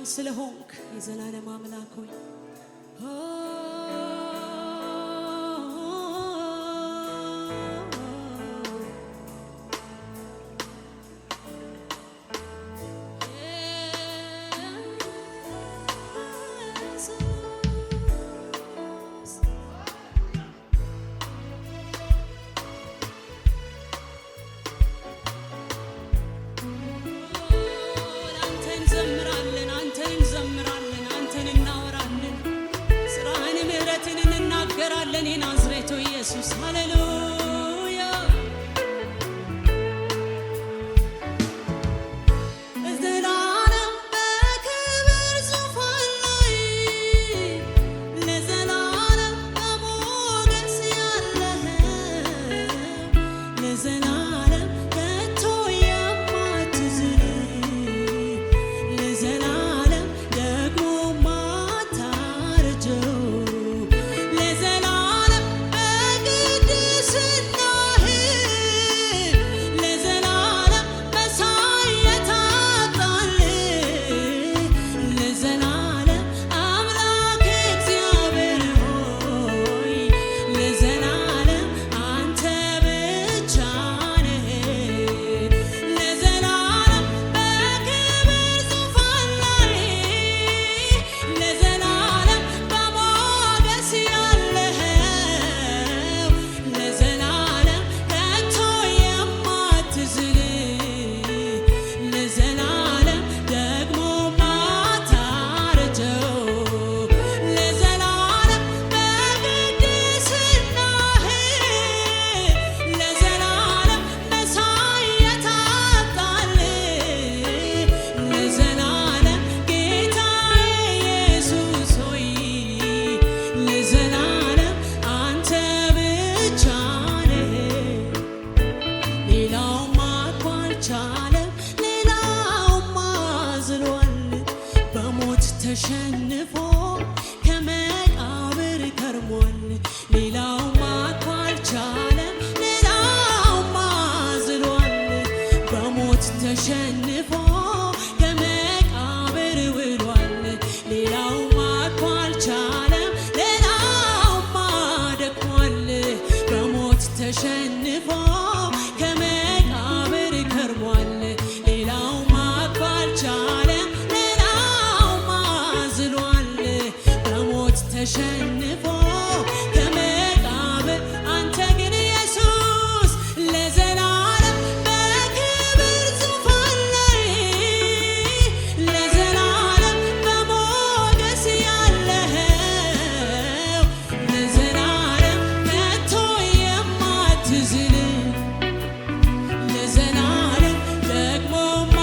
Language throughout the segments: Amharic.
ሕያው ስለሆንክ የዘላለም አምላክ ሆይ ናዝሬቱ ኢየሱስ ሃሌሉያ ለዘላለም በክብር ዙፋን ላይ ለዘላለም በሞገስ ያለህ ለዘላለም ከቶ የማትዝል ለዘላለም ደግሞ ማታረጀው ተሸንፎ ከመቃብር ከርሟል ሌላው ማኮ አልቻለም ሌላው ማዝሏል በሞት ተሸንፎ ከመቃብር ውሏል ሌላው ማኮ አልቻለም ሌላው ማደክሟል በሞት ተሸንፎ ከመቃብር ከርሟል ሌላው ማኮ አልቻለም ተሸንፎ ከመቃብር አንተ ግን ኢየሱስ ለዘላለም በክብር ዙፋን ላይ ለዘላለም በሞገስ ያለህ ለዘላለም ከቶ የማትዝል ለዘላለም ደግሞማ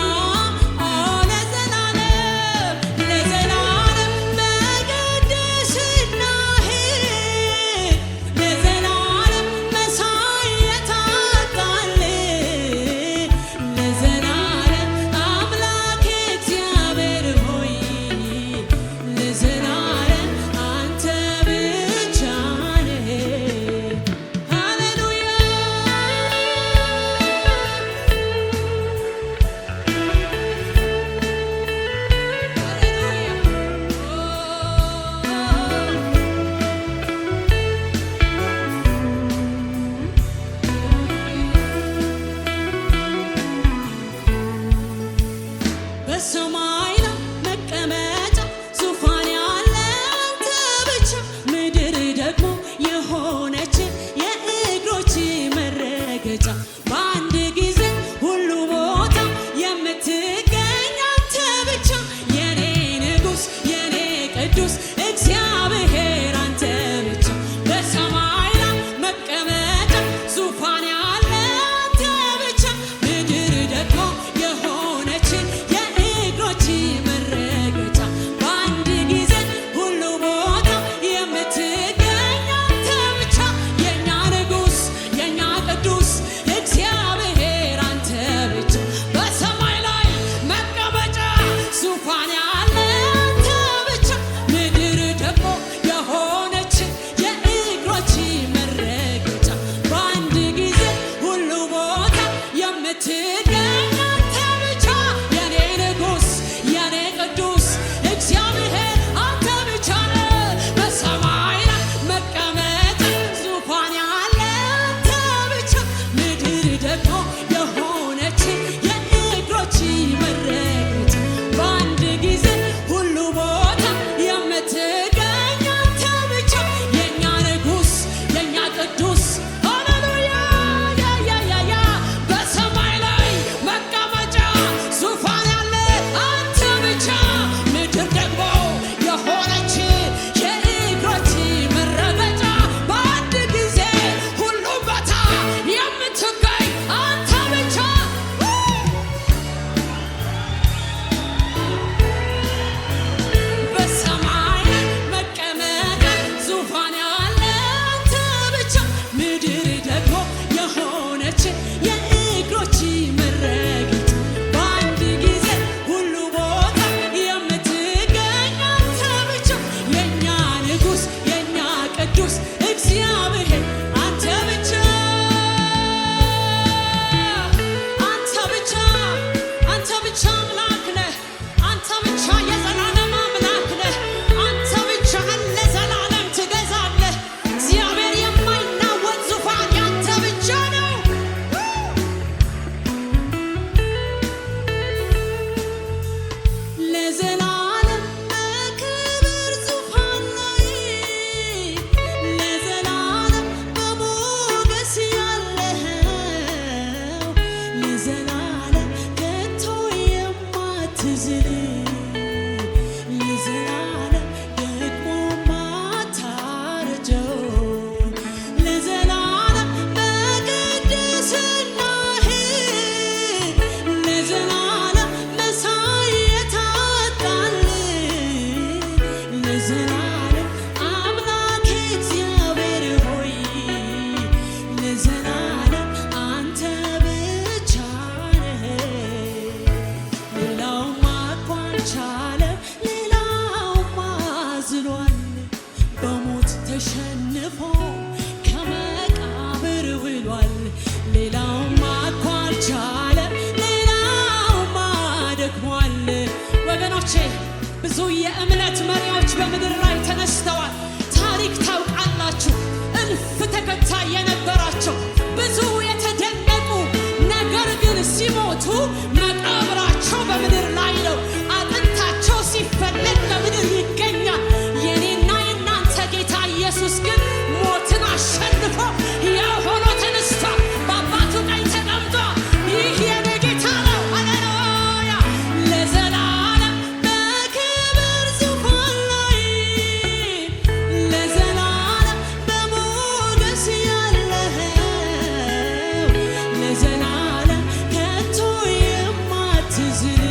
በሰማይ ላይ መቀመጫ ዙፋን ያለ አንተ ብቻ ምድር ደግሞ የሆነች የእግሮች መረገጫ በአንድ ጊዜ ሁሉ ቦታ የምትገኝ አንተ ብቻ የኔ ንጉሥ የኔ ቅዱስ እግዚአብሔር አንተ ብቻ በሰማይ ላይ መቀመጫ ዙፋን ያለ አንተ ብቻ ምድር ደግሞ የሆነች መረገጫ በአንድ ጊዜ ሁሉ ቦታ የምትገኝ አንተ ብቻ የኛ ንጉሥ የኛ ቅዱስ እግዚአብሔር አንተ ብቻ በሰማይ ላይ መቀመጫ ዙፋን ያለ አንተ ብቻ ምድር ወገኖቼ ብዙ የእምነት መሪዎች በምድር ላይ ተነስተዋል። ታሪክ ታውቃላችሁ። እልፍ ተከታይ የነበራቸው ብዙ የተደነቁ ነገር ግን ሲሞቱ መቃብራቸው በምድር ላይ ነው። አጥንታቸው ሲፈለግ በምድር ይገኛል። የኔና የናንተ ጌታ ኢየሱስ ግን ሞትን አሸንፎ ሕያው ሆኖ ተነስቷል። በአባቱ ቀኝ ተቀምጦ ይህ የኔ ጌታ ነው። ሃሌሉያ! ለዘላለም በክብር ዙፋን ላይ ለዘላለም በሞገስ ያለህ ለዘላለም ከቶ የማትዝል